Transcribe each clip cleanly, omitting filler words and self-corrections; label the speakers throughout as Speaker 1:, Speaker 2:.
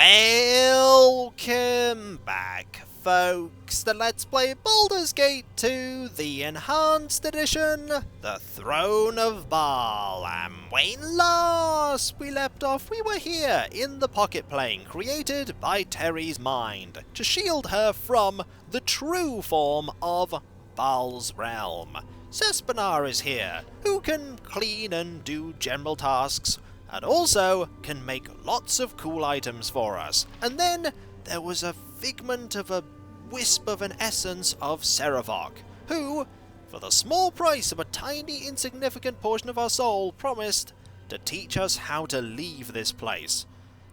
Speaker 1: Welcome back, folks, to Let's Play Baldur's Gate 2, the Enhanced Edition, the Throne of Baal. And when last we left off, we were here in the pocket plane created by Terry's mind to shield her from the true form of Baal's realm. Sespinar is here, who can clean and do general tasks, and also can make lots of cool items for us. And then there was a figment of a wisp of an essence of Sarevok, who, for the small price of a tiny insignificant portion of our soul, promised to teach us how to leave this place.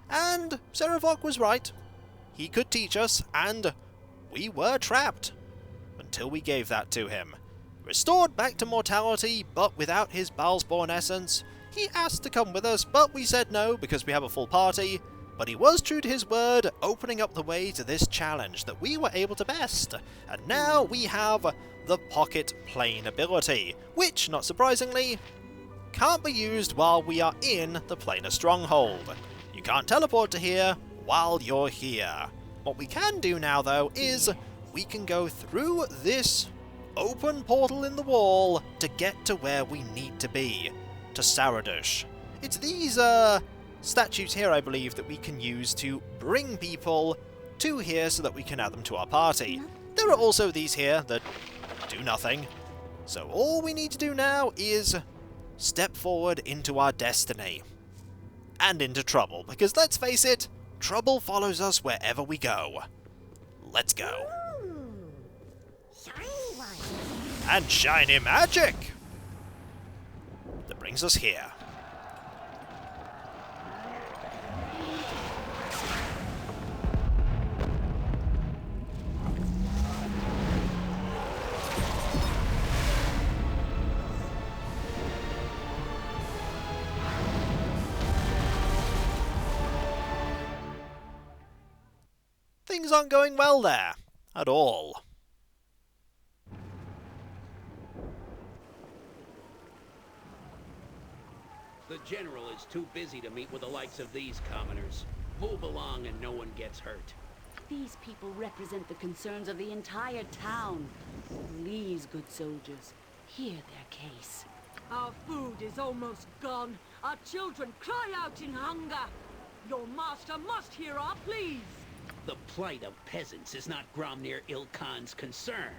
Speaker 1: And Sarevok was right. He could teach us, and we were trapped. Until we gave that to him. Restored back to mortality, but without his bhaalspawn essence. He asked to come with us, but we said no because we have a full party. But he was true to his word, opening up the way to this challenge that we were able to best. And now we have the pocket plane ability, which, not surprisingly, can't be used while we are in the planar stronghold. You can't teleport to here while you're here. What we can do now, though, is we can go through this open portal in the wall to get to where we need to be. To Saradush. It's these statues here, I believe, that we can use to bring people to here so that we can add them to our party. There are also these here that do nothing. So all we need to do now is step forward into our destiny. And into trouble, because let's face it, trouble follows us wherever we go. Let's go. And shiny magic! That brings us here. Things aren't going well there, at all.
Speaker 2: The General is too busy to meet with the likes of these commoners. Move along and no one gets hurt.
Speaker 3: These people represent the concerns of the entire town. Please, good soldiers, hear their case.
Speaker 4: Our food is almost gone. Our children cry out in hunger. Your master must hear our pleas.
Speaker 2: The plight of peasants is not Gromny Ilkhan's concern.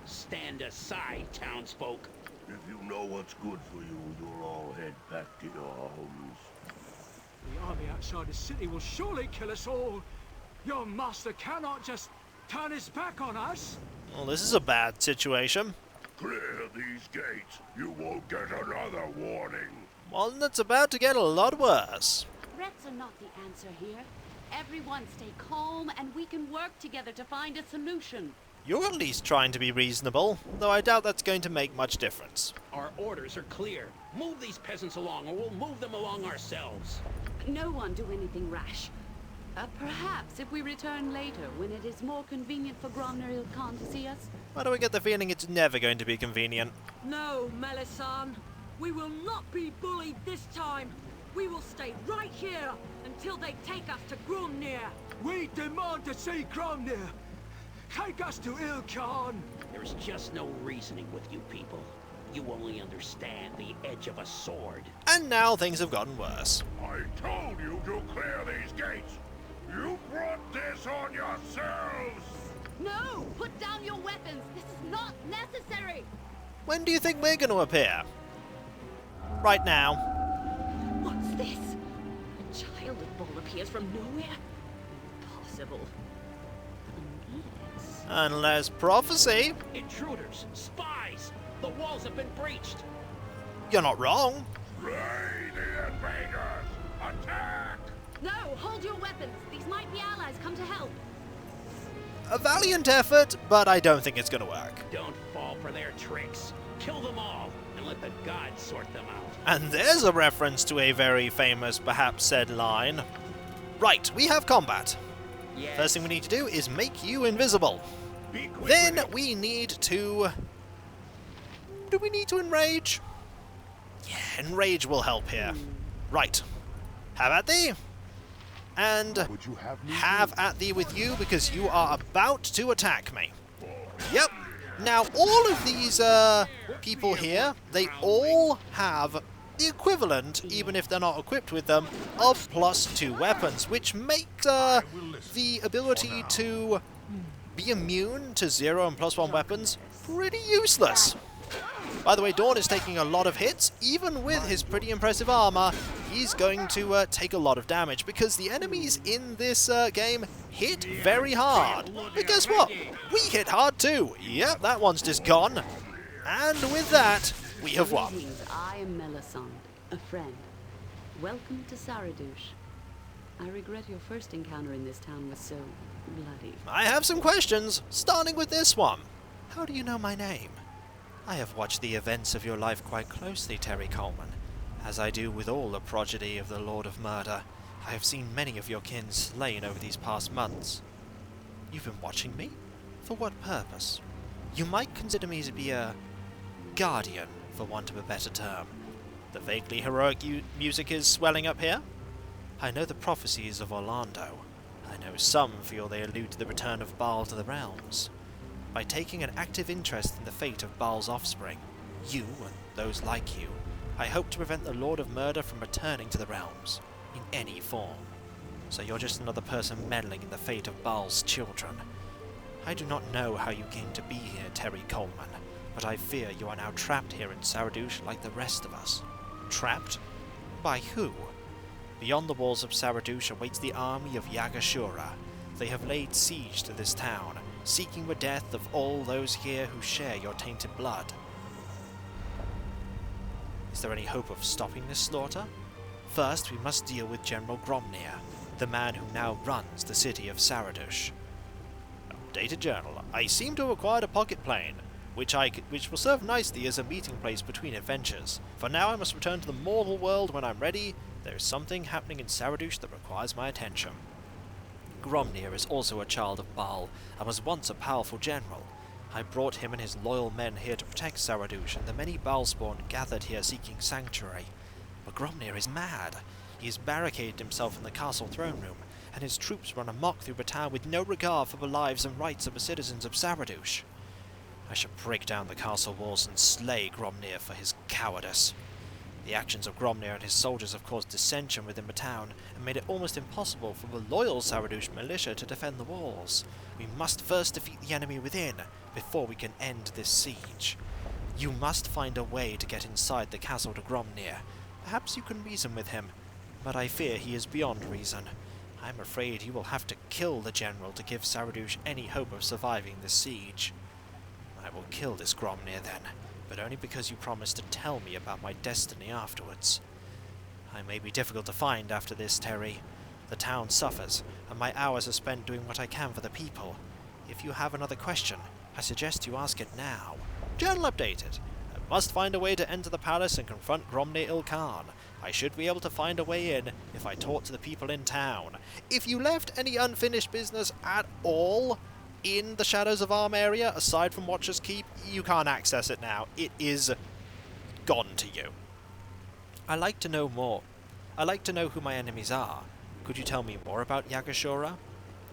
Speaker 2: Stand aside, townsfolk.
Speaker 5: If you know what's good for you, you'll all head back to your homes.
Speaker 6: The army outside the city will surely kill us all. Your master cannot just turn his back on us.
Speaker 1: Well, this is a bad situation.
Speaker 5: Clear these gates. You won't get another warning.
Speaker 1: One that's about to get a lot worse.
Speaker 3: Threats are not the answer here. Everyone stay calm and we can work together to find a solution.
Speaker 1: You're at least trying to be reasonable, though I doubt that's going to make much difference.
Speaker 2: Our orders are clear. Move these peasants along, or we'll move them along ourselves.
Speaker 3: No one do anything rash. Perhaps if we return later, when it is more convenient for Gromny Ilkhan to see us.
Speaker 1: Why do I get the feeling it's never going to be convenient?
Speaker 4: No, Melissan. We will not be bullied this time. We will stay right here until they take us to Gromny.
Speaker 6: We demand to see Gromny. Take us to Ilkhan!
Speaker 2: There's just no reasoning with you people. You only understand the edge of a sword.
Speaker 1: And now things have gotten worse.
Speaker 5: I told you to clear these gates. You brought this on yourselves.
Speaker 3: No! Put down your weapons! This is not necessary!
Speaker 1: When do you think we're going to appear? Right now.
Speaker 3: What's this? A child of Baal appears from nowhere? Impossible.
Speaker 1: Unless prophecy.
Speaker 2: Intruders! Spies! The walls have been breached!
Speaker 1: You're not wrong.
Speaker 5: Slay the invaders! Attack!
Speaker 3: No! Hold your weapons! These might be allies come to help!
Speaker 1: A valiant effort, but I don't think it's going to work.
Speaker 2: Don't fall for their tricks. Kill them all, and let the gods sort them out.
Speaker 1: And there's a reference to a very famous, perhaps said line. Right, we have combat.
Speaker 2: Yes.
Speaker 1: First thing we need to do is make you invisible.
Speaker 5: Be quick.
Speaker 1: Then we need to... Do we need to enrage? Yeah, enrage will help here. Right. Have at thee. and have at thee with you because you are about to attack me. Yep. Now, all of these people here, they all have the equivalent, even if they're not equipped with them, of +2 weapons, which makes the ability to be immune to 0 and +1 weapons pretty useless. By the way, Dawn is taking a lot of hits. Even with his pretty impressive armor, he's going to take a lot of damage because the enemies in this game hit very hard. But guess what? We hit hard too. Yep, that one's just gone. And with that, we have won.
Speaker 3: Greetings, I am Melisande, a friend. Welcome to Saradush. I regret your first encounter in this town was so bloody.
Speaker 1: I have some questions, starting with this one. How do you know my name? I have watched the events of your life quite closely, Terry Coleman. As I do with all the progeny of the Lord of Murder, I have seen many of your kin slain over these past months. You've been watching me? For what purpose? You might consider me to be a guardian, for want of a better term. The vaguely heroic music is swelling up here. I know the prophecies of Orlando. I know some feel they allude to the return of Baal to the realms. By taking an active interest in the fate of Baal's offspring, you, and those like you, I hope to prevent the Lord of Murder from returning to the realms, in any form. So you're just another person meddling in the fate of Baal's children. I do not know how you came to be here, Terry Coleman, but I fear you are now trapped here in Saradush like the rest of us. Trapped? By who? Beyond the walls of Saradush awaits the army of Yagashura. They have laid siege to this town, seeking the death of all those here who share your tainted blood. Is there any hope of stopping this slaughter? First, we must deal with General Gromny, the man who now runs the city of Saradush. Updated journal. I seem to have acquired a pocket plane, which will serve nicely as a meeting place between adventures. For now, I must return to the mortal world when I'm ready. There is something happening in Saradush that requires my attention. Gromny is also a child of Baal, and was once a powerful general. I brought him and his loyal men here to protect Saradush and the many bhaalspawn gathered here seeking sanctuary. But Gromny is mad. He has barricaded himself in the castle throne room, and his troops run amok through the town with no regard for the lives and rights of the citizens of Saradush. I should break down the castle walls and slay Gromny for his cowardice. The actions of Gromny and his soldiers have caused dissension within the town and made it almost impossible for the loyal Saradush militia to defend the walls. We must first defeat the enemy within, before we can end this siege. You must find a way to get inside the castle to Gromny. Perhaps you can reason with him, but I fear he is beyond reason. I'm afraid you will have to kill the general to give Saradush any hope of surviving this siege. I will kill this Gromny then, but only because you promised to tell me about my destiny afterwards. I may be difficult to find after this, Terry. The town suffers, and my hours are spent doing what I can for the people. If you have another question, I suggest you ask it now. Journal updated. I must find a way to enter the palace and confront Gromny Ilkhan. I should be able to find a way in if I talk to the people in town. If you left any unfinished business at all in the Shadows of Amn area, aside from Watcher's Keep, you can't access it now. It is gone to you. I'd like to know more. I'd like to know who my enemies are. Could you tell me more about Yagashura?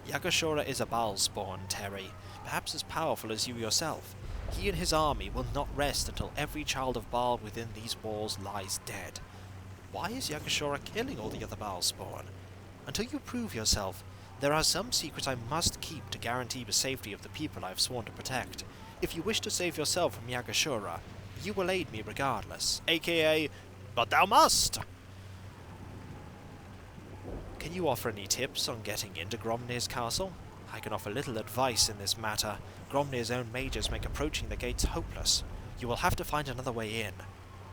Speaker 1: Yagashura is a bhaalspawn, Terry, perhaps as powerful as you yourself. He and his army will not rest until every child of Baal within these walls lies dead. Why is Yagashura killing all the other bhaalspawn? Until you prove yourself, there are some secrets I must keep to guarantee the safety of the people I have sworn to protect. If you wish to save yourself from Yagashura, you will aid me regardless, aka, but thou must! Can you offer any tips on getting into Gromny's castle? I can offer little advice in this matter. Gromny's own mages make approaching the gates hopeless. You will have to find another way in.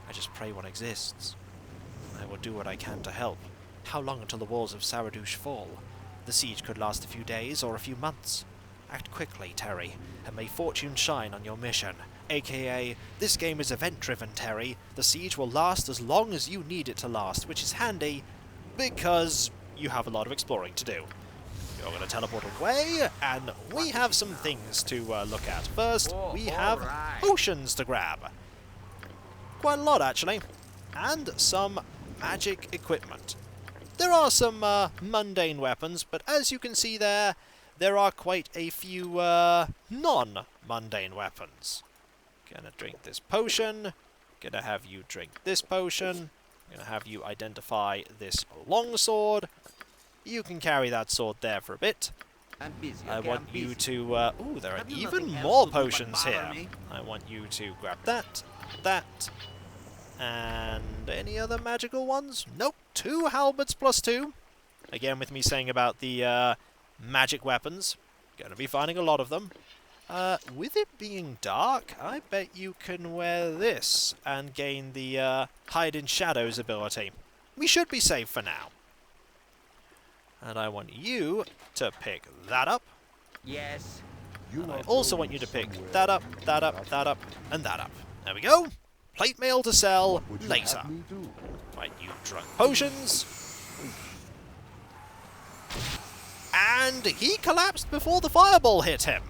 Speaker 1: I just pray one exists. I will do what I can to help. How long until the walls of Saradush fall? The siege could last a few days or a few months. Act quickly, Terry, and may fortune shine on your mission. AKA, this game is event-driven, Terry. The siege will last as long as you need it to last, which is handy because you have a lot of exploring to do. You're going to teleport away, and we have some things to look at. First, we have potions to grab. Quite a lot, actually. And some magic equipment. there are some mundane weapons, but as you can see there are quite a few non-mundane weapons. Gonna drink this potion, gonna have you drink this potion, gonna have you identify this longsword. You can carry that sword there for a bit.
Speaker 2: I'm busy.
Speaker 1: I
Speaker 2: okay,
Speaker 1: want
Speaker 2: I'm
Speaker 1: you
Speaker 2: busy.
Speaker 1: to, ooh, there are
Speaker 2: Have you
Speaker 1: even
Speaker 2: nothing else
Speaker 1: more
Speaker 2: to do but
Speaker 1: potions
Speaker 2: bother
Speaker 1: here.
Speaker 2: me?
Speaker 1: I want you to grab that, that, and any other magical ones? Nope, 2 halberds plus 2. Again, with me saying about the magic weapons, gonna be finding a lot of them. With it being dark, I bet you can wear this and gain the hide in shadows ability. We should be safe for now. And I want you to pick that up.
Speaker 2: Yes.
Speaker 1: And I also want you to pick that up, that up, that up, and that up. There we go. Plate mail to sell later. Right, you drunk potions. And he collapsed before the fireball hit him.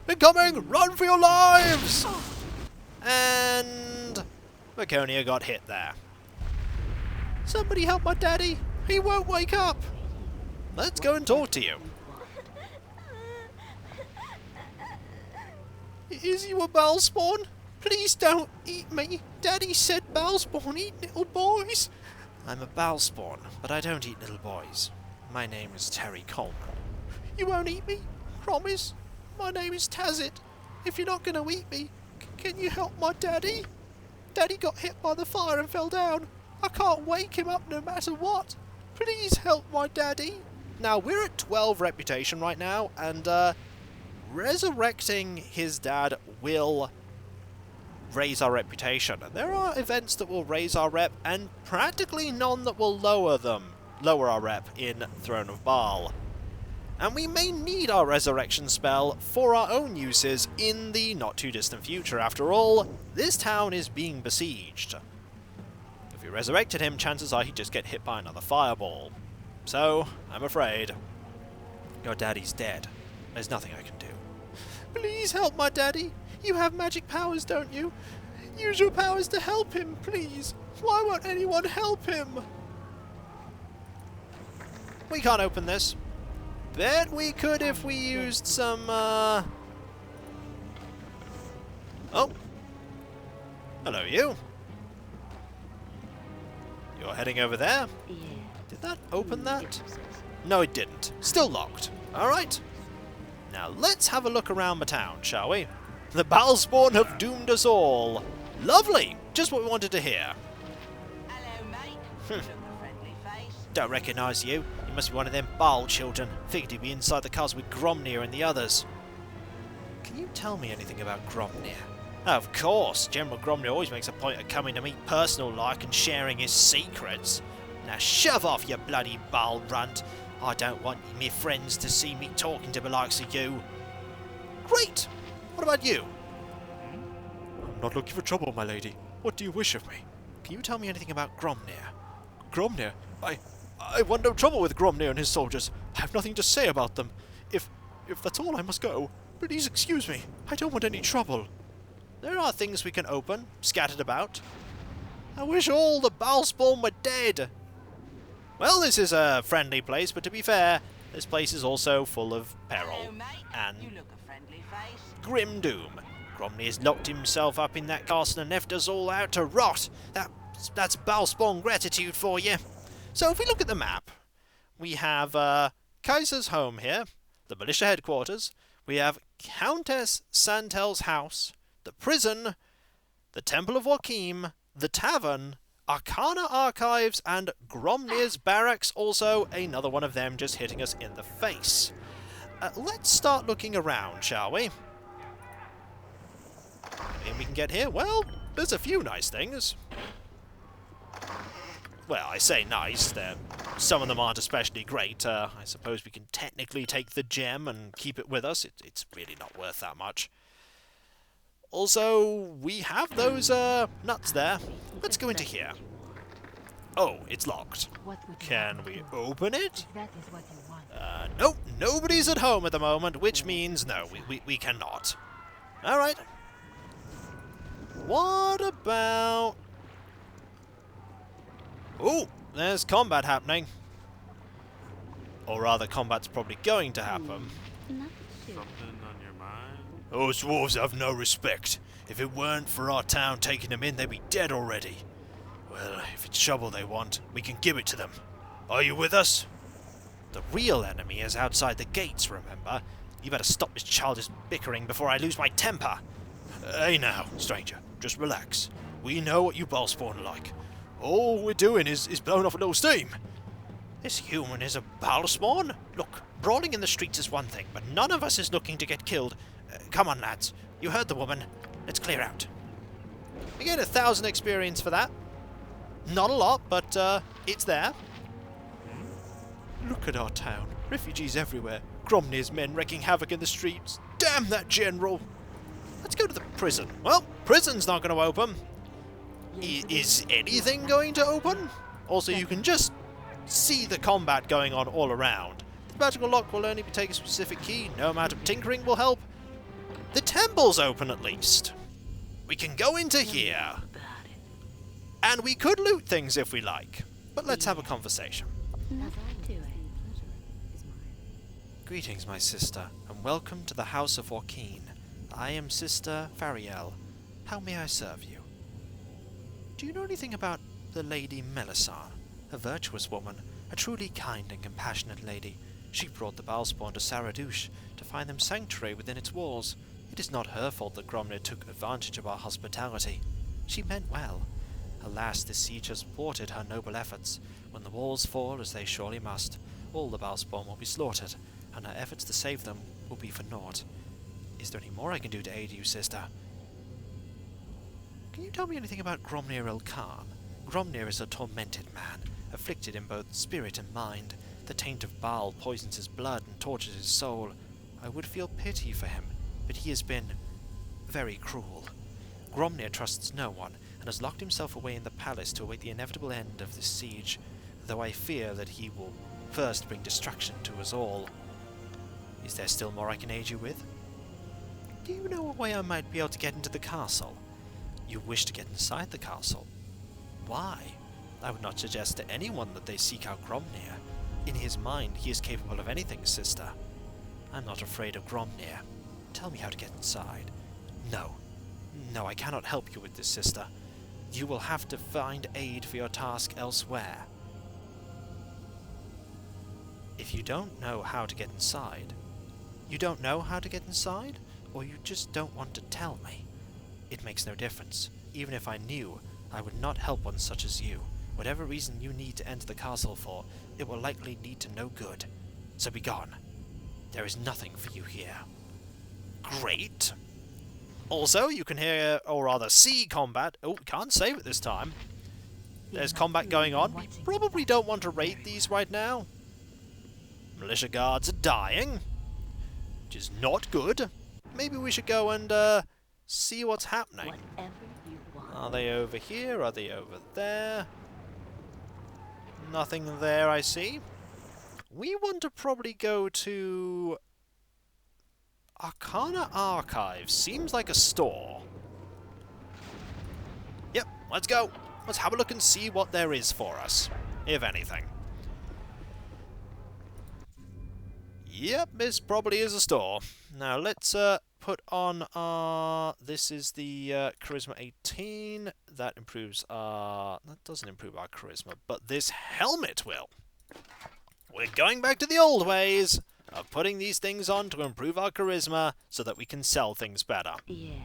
Speaker 1: Incoming! Run for your lives! And Kikoskia got hit there. Somebody help my daddy! He won't wake up! Let's go and talk to you. Is you a bhaalspawn? Please don't eat me. Daddy said bhaalspawn eat little boys. I'm a bhaalspawn, but I don't eat little boys. My name is Terry Coleman. You won't eat me? Promise? My name is Tazit. If you're not going to eat me, can you help my daddy? Daddy got hit by the fire and fell down. I can't wake him up no matter what. Please help my daddy. Now, we're at 12 reputation right now, and resurrecting his dad will raise our reputation. There are events that will raise our rep, and practically none that will lower our rep in Throne of Baal. And we may need our resurrection spell for our own uses in the not-too-distant future. After all, this town is being besieged. If we resurrected him, chances are he'd just get hit by another fireball. So, I'm afraid your daddy's dead. There's nothing I can do. Please help my daddy. You have magic powers, don't you? Use your powers to help him, please. Why won't anyone help him? We can't open this. Bet we could if we used some, Oh. Hello, you. You're heading over there?
Speaker 3: Yeah.
Speaker 1: Did that open that? No, it didn't. Still locked. Alright. Now let's have a look around the town, shall we? The bhaalspawn have doomed us all. Lovely! Just what we wanted to hear.
Speaker 7: Hello, mate. You look a friendly face.
Speaker 1: Don't recognise you. You must be one of them Baal children. Figured you'd be inside the cars with Gromny and the others. Can you tell me anything about Gromny? Of course, General Gromny always makes a point of coming to me personal-like and sharing his secrets. Now shove off, you bloody Baal runt. I don't want me friends to see me talking to the likes of you. Great! What about you? I'm not looking for trouble, my lady. What do you wish of me? Can you tell me anything about Gromny? Gromny? I want no trouble with Gromny and his soldiers. I have nothing to say about them. If that's all, I must go. Please excuse me. I don't want any trouble. There are things we can open, scattered about. I wish all the bhaalspawn were dead. Well, this is a friendly place, but to be fair, this place is also full of peril
Speaker 7: Hello, mate.
Speaker 1: and
Speaker 7: You look a friendly face.
Speaker 1: grim doom. Gromny has locked himself up in that castle and left us all out to rot. That's bhaalspawn gratitude for you. So if we look at the map, we have Kaiser's home here, the militia headquarters, we have Countess Santel's house, the prison, the Temple of Joachim, the tavern, Arcana archives, and Gromny's barracks, also another one of them just hitting us in the face. Let's start looking around, shall we? Anything we can get here? Well, there's a few nice things. Well, I say nice, some of them aren't especially great. I suppose we can technically take the gem and keep it with us. It's really not worth that much. Also, we have those nuts there. Let's go into here. Oh, it's locked. Can we open it?
Speaker 8: That is what you want.
Speaker 1: Nope, nobody's at home at the moment, which means no, we cannot. Alright. What about... Oh, there's combat happening. Or rather, combat's probably going to happen.
Speaker 3: Nothing
Speaker 8: On your mind?
Speaker 1: Those dwarves have no respect. If it weren't for our town taking them in, they'd be dead already. Well, if it's trouble they want, we can give it to them. Are you with us? The real enemy is outside the gates, remember? You better stop this childish bickering before I lose my temper. Hey now, stranger, just relax. We know what you bhaalspawn are like. All we're doing is blowing off a little steam. This human is a bhaalspawn? Look, brawling in the streets is one thing, but none of us is looking to get killed. Come on, lads. You heard the woman. Let's clear out. You get 1,000 experience for that. Not a lot, but it's there. Look at our town. Refugees everywhere. Gromny's men wreaking havoc in the streets. Damn that general. Let's go to the prison. Well, prison's not going to open. Is anything going to open? Also, you can just see the combat going on all around. The magical lock will only take a specific key. No amount of tinkering will help. The temple's open at least. We can go into here. And we could loot things if we like. But let's have a conversation. Greetings, my sister, and welcome to the House of Arcane. I am Sister Fariel. How may I serve you? Do you know anything about the Lady Melisande? A virtuous woman, a truly kind and compassionate lady. She brought the bhaalspawn to Saradush to find them sanctuary within its walls. It is not her fault that Gromny took advantage of our hospitality. She meant well. Alas, this siege has thwarted her noble efforts. When the walls fall, as they surely must, all the bhaalspawn will be slaughtered, and her efforts to save them will be for naught. Is there any more I can do to aid you, sister? Can you tell me anything about Gromny Khan? Gromny is a tormented man, afflicted in both spirit and mind. The taint of Baal poisons his blood and tortures his soul. I would feel pity for him, but he has been very cruel. Gromny trusts no one, and has locked himself away in the palace to await the inevitable end of this siege, though I fear that he will first bring destruction to us all. Is there still more I can aid you with? Do you know a way I might be able to get into the castle? You wish to get inside the castle. Why? I would not suggest to anyone that they seek out Gromny. In his mind, he is capable of anything, sister. I'm not afraid of Gromny. Tell me how to get inside. No, I cannot help you with this, sister. You will have to find aid for your task elsewhere. If you don't know how to get inside, you don't know how to get inside, or you just don't want to tell me. It makes no difference. Even if I knew, I would not help one such as you. Whatever reason you need to enter the castle for, it will likely lead to no good. So be gone. There is nothing for you here. Great. Also, you can hear, or rather see combat. Oh, can't save it this time. There's combat going on. We probably don't want to raid these right now. Militia guards are dying, which is not good. Maybe we should go and see what's happening. Are they over here? Are they over there? Nothing there, I see. We want to probably go to Arcana Archives. Seems like a store. Yep, let's go. Let's have a look and see what there is for us, if anything. Yep, this probably is a store. Now let's put on our... This is the Charisma 18. That improves our... That doesn't improve our Charisma, but this helmet will. We're going back to the old ways of putting these things on to improve our Charisma so that we can sell things better.
Speaker 3: Yes,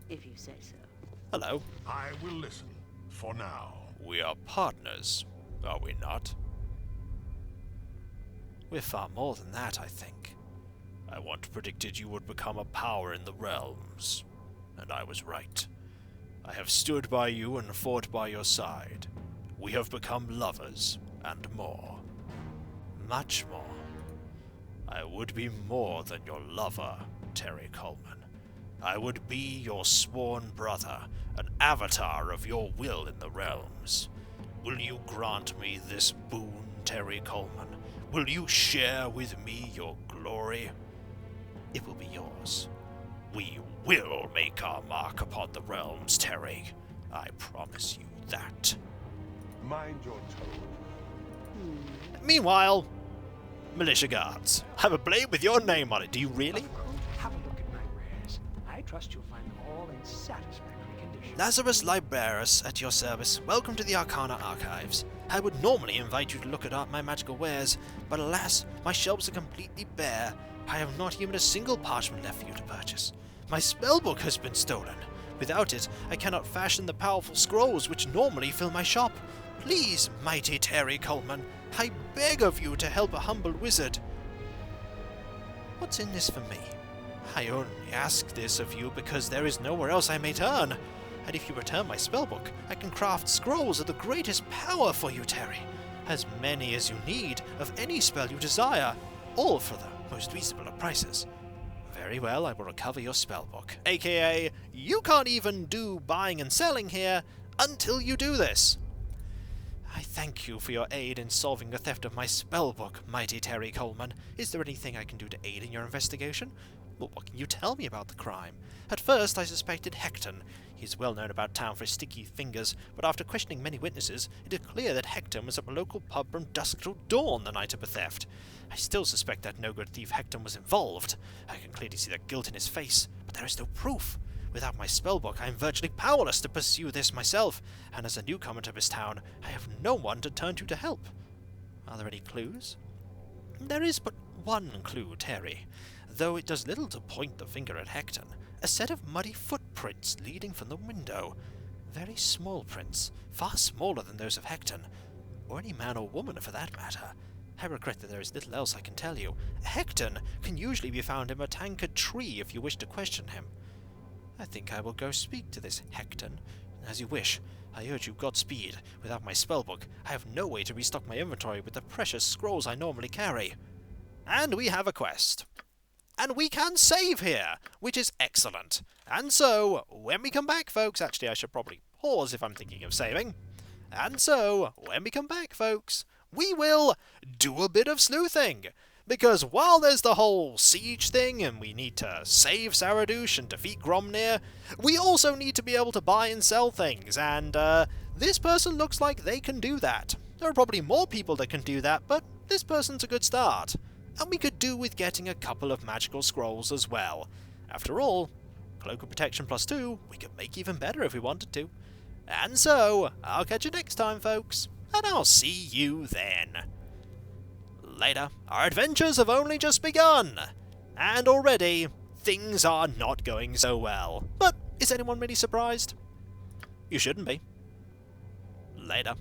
Speaker 3: if you say so.
Speaker 1: Hello.
Speaker 5: I will listen, for now.
Speaker 1: We are partners, are we not? We're far more than that, I think. I once predicted you would become a power in the realms, and I was right. I have stood by you and fought by your side. We have become lovers, and more. Much more. I would be more than your lover, Terry Coleman. I would be your sworn brother, an avatar of your will in the realms. Will you grant me this boon, Terry Coleman? Will you share with me your glory? It will be yours. We will make our mark upon the realms, Terry. I promise you that.
Speaker 5: Mind your tone.
Speaker 1: Meanwhile, militia guards. Have a blade with your name on it, do you really?
Speaker 6: Of course, have a look at my wares. I trust you'll find them all in satisfactory condition.
Speaker 1: Lazarus Librarius at your service. Welcome to the Arcana Archives. I would normally invite you to look at my magical wares, but alas, my shelves are completely bare. I have not even a single parchment left for you to purchase. My spellbook has been stolen. Without it, I cannot fashion the powerful scrolls which normally fill my shop. Please, mighty Terry Coleman, I beg of you to help a humble wizard. What's in this for me? I only ask this of you because there is nowhere else I may turn. And if you return my spellbook, I can craft scrolls of the greatest power for you, Terry. As many as you need, of any spell you desire, all for the most reasonable of prices. Very well, I will recover your spellbook. AKA, you can't even do buying and selling here until you do this. I thank you for your aid in solving the theft of my spellbook, mighty Terry Coleman. Is there anything I can do to aid in your investigation? Well, what can you tell me about the crime? At first, I suspected Hecton. He is well known about town for his sticky fingers, but after questioning many witnesses, it is clear that Hecton was at a local pub from dusk till dawn the night of the theft. I still suspect that no-good thief Hecton was involved. I can clearly see the guilt in his face, but there is no proof. Without my spellbook, I am virtually powerless to pursue this myself, and as a newcomer to this town, I have no one to turn to help. Are there any clues? There is but one clue, Terry, though it does little to point the finger at Hecton. A set of muddy footprints leading from the window. Very small prints, far smaller than those of Hecton, or any man or woman for that matter. I regret that there is little else I can tell you. Hecton can usually be found in a tankard tree if you wish to question him. I think I will go speak to this Hecton. As you wish. I urge you Godspeed. Without my spellbook, I have no way to restock my inventory with the precious scrolls I normally carry. And we have a quest. And we can save here, which is excellent. And so, when we come back, folks... Actually, I should probably pause if I'm thinking of saving. And so, when we come back, folks, we will do a bit of sleuthing. Because while there's the whole siege thing, and we need to save Saradush and defeat Gromny, we also need to be able to buy and sell things, and this person looks like they can do that. There are probably more people that can do that, but this person's a good start. And we could do with getting a couple of magical scrolls as well. After all, Cloak of Protection +2, we could make even better if we wanted to. And so, I'll catch you next time, folks, and I'll see you then. Later, our adventures have only just begun, and already things are not going so well. But is anyone really surprised? You shouldn't be. Later.